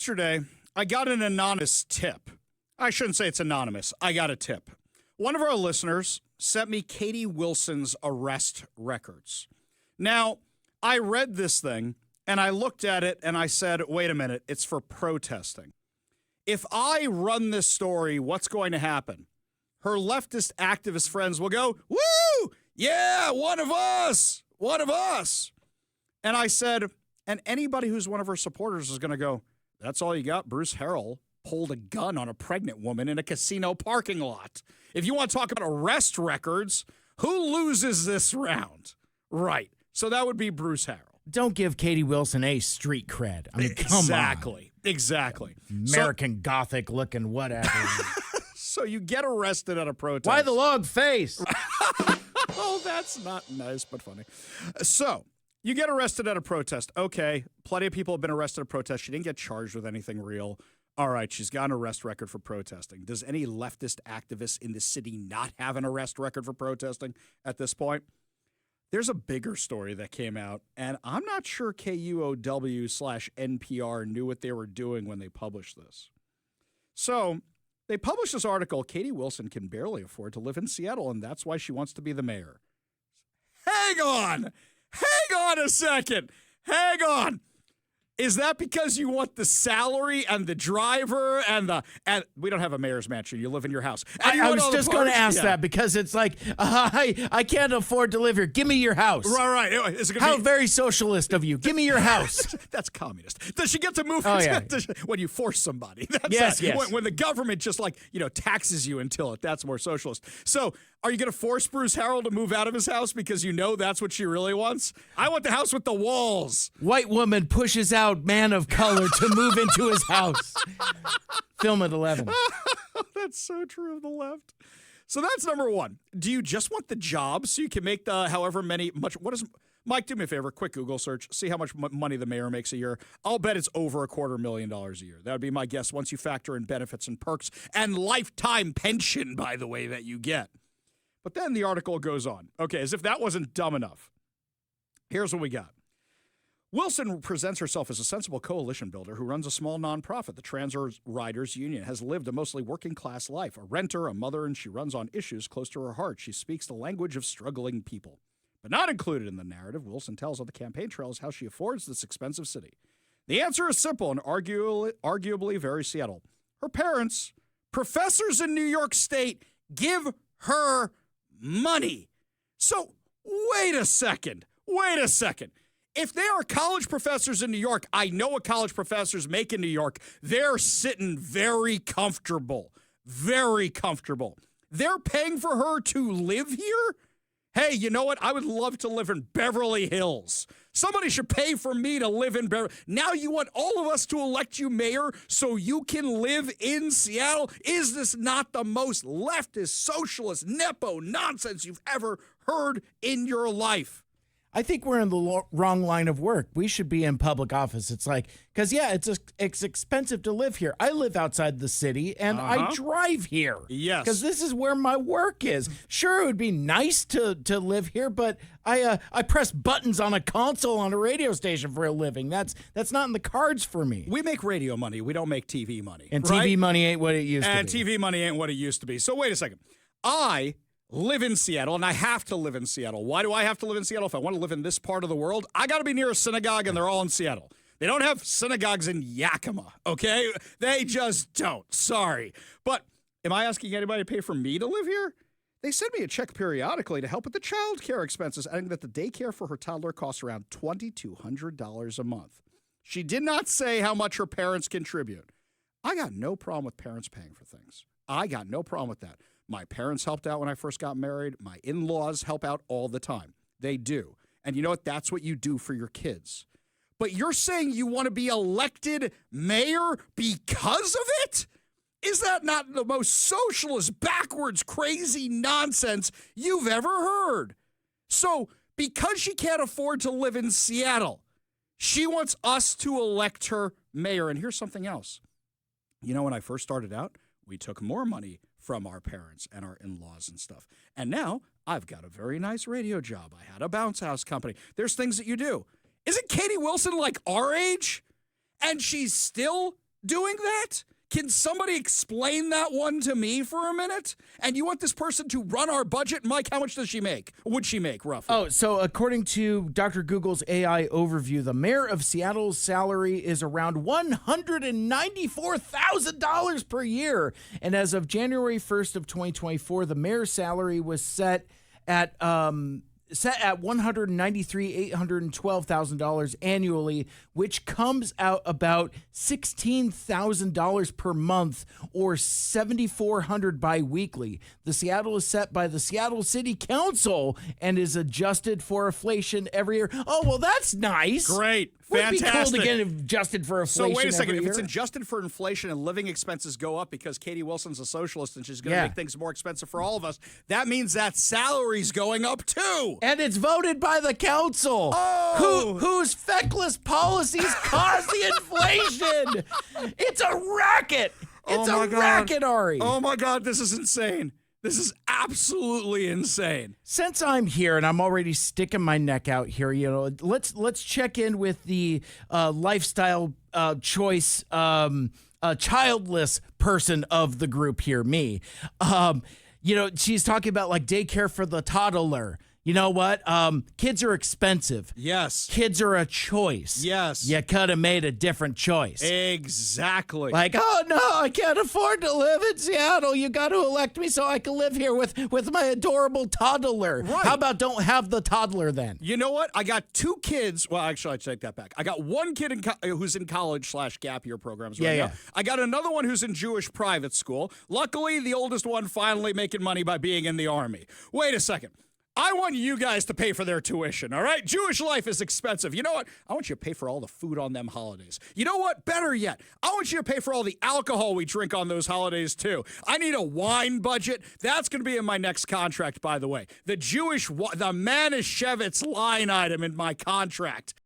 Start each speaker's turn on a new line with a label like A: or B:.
A: Yesterday, I got an anonymous tip. I shouldn't say it's anonymous. I got a tip. One of our listeners sent me Katie Wilson's arrest records. Now, I read this thing, and I looked at it, and I said, wait a minute, it's for protesting. If I run this story, what's going to happen? Her leftist activist friends will go, woo, yeah, one of us. And I said, and anybody who's one of her supporters is going to go, that's all you got? Bruce Harrell pulled a gun on a pregnant woman in a casino parking lot. If you want to talk about arrest records, who loses this round? Right. So that would be Bruce Harrell.
B: Don't give Katie Wilson a street cred. I mean, come on.
A: Exactly.
B: American Gothic looking whatever.
A: So you get arrested at a protest.
B: Why the long face?
A: Oh, that's not nice, but funny. So you get arrested at a protest. Okay, plenty of people have been arrested at a protest. She didn't get charged with anything real. All right, she's got an arrest record for protesting. Does any leftist activist in the city not have an arrest record for protesting at this point? There's a bigger story that came out, and I'm not sure KUOW/NPR knew what they were doing when they published this. So they published this article, Katie Wilson can barely afford to live in Seattle, and that's why she wants to be the mayor. Hang on a second. Hang on. Is that because you want the salary and the driver and we don't have a mayor's mansion. You live in your house.
B: I was just going to ask that because it's like, I can't afford to live here. Give me your house.
A: Right. Is it
B: How very socialist of you. Give me your house.
A: That's communist. Does she get to move?
B: Oh, yeah.
A: When you force somebody.
B: Yes.
A: When the government just taxes you until it. That's more socialist. So are you going to force Bruce Harrell to move out of his house because you know that's what she really wants? I want the house with the walls.
B: White woman pushes out man of color to move into his house. Film at 11.
A: That's so true of the left. So that's number one. Do you just want the job so you can make the Mike, do me a favor, quick Google search, see how much money the mayor makes a year. I'll bet it's over $250,000 a year. That would be my guess once you factor in benefits and perks and lifetime pension, by the way, that you get. But then the article goes on. Okay, as if that wasn't dumb enough. Here's what we got. Wilson presents herself as a sensible coalition builder who runs a small nonprofit. The Trans Riders Union has lived a mostly working-class life, a renter, a mother, and she runs on issues close to her heart. She speaks the language of struggling people. But not included in the narrative, Wilson tells on the campaign trail is how she affords this expensive city. The answer is simple and arguably very Seattle. Her parents, professors in New York State, give her money. So wait a second. If they are college professors in New York, I know what college professors make in New York. They're sitting very comfortable. They're paying for her to live here? Hey, you know what? I would love to live in Beverly Hills. Somebody should pay for me to live in Beverly. Now you want all of us to elect you mayor so you can live in Seattle? Is this not the most leftist, socialist, nepo nonsense you've ever heard in your life?
B: I think we're in the wrong line of work. We should be in public office. It's like, because, it's expensive to live here. I live outside the city, and I drive here.
A: Yes.
B: Because this is where my work is. Sure, it would be nice to live here, but I press buttons on a console on a radio station for a living. That's not in the cards for me.
A: We make radio money. We don't make TV money.
B: And TV money ain't what it used to be.
A: And TV money ain't what it used to be. So wait a second. I live in Seattle, and I have to live in Seattle. Why do I have to live in Seattle? If I want to live in this part of the world, I got to be near a synagogue, and they're all in Seattle. They don't have synagogues in Yakima, okay? They just don't. Sorry. But am I asking anybody to pay for me to live here? They send me a check periodically to help with the child care expenses, adding that the daycare for her toddler costs around $2,200 a month. She did not say how much her parents contribute. I got no problem with parents paying for things. I got no problem with that. My parents helped out when I first got married. My in-laws help out all the time. They do. And you know what? That's what you do for your kids. But you're saying you want to be elected mayor because of it? Is that not the most socialist, backwards, crazy nonsense you've ever heard? So because she can't afford to live in Seattle, she wants us to elect her mayor. And here's something else. You know, when I first started out, we took more money from our parents and our in-laws and stuff. And now I've got a very nice radio job. I had a bounce house company. There's things that you do. Isn't Katie Wilson like our age? And she's still doing that? Can somebody explain that one to me for a minute? And you want this person to run our budget? Mike, how much does she make? Would she make, roughly?
B: Oh, so according to Dr. Google's AI overview, the mayor of Seattle's salary is around $194,000 per year. And as of January 1st of 2024, the mayor's salary was set at $193,812,000 annually, which comes out about $16,000 per month or $7,400 biweekly. The Seattle is set by the Seattle City Council and is adjusted for inflation every year. Oh, well, that's nice.
A: Great.
B: Would
A: Fantastic.
B: be cool to get adjusted for inflation.
A: So wait a second.
B: every
A: If it's
B: year.
A: adjusted for inflation and living expenses go up because Katie Wilson's a socialist and she's going to make things more expensive for all of us, that means that salary's going up too.
B: And it's voted by the council, whose feckless policies cause the inflation. It's a racket. It's a racket, Ari.
A: Oh my God, this is insane. This is absolutely insane.
B: Since I'm here and I'm already sticking my neck out here, let's check in with the lifestyle choice childless person of the group here, me. She's talking about like daycare for the toddler. You know what? Kids are expensive.
A: Yes.
B: Kids are a choice.
A: Yes.
B: You could have made a different choice.
A: Exactly.
B: Like, oh no, I can't afford to live in Seattle. You got to elect me so I can live here with my adorable toddler.
A: Right.
B: How about don't have the toddler then?
A: You know what? I got 2 kids. Well, actually, I take that back. I got 1 kid who's in college / gap year programs right now. I got another one who's in Jewish private school. Luckily, the oldest one finally making money by being in the army. Wait a second. I want you guys to pay for their tuition, all right? Jewish life is expensive. You know what? I want you to pay for all the food on them holidays. You know what? Better yet, I want you to pay for all the alcohol we drink on those holidays, too. I need a wine budget. That's going to be in my next contract, by the way. The Manischewitz line item in my contract.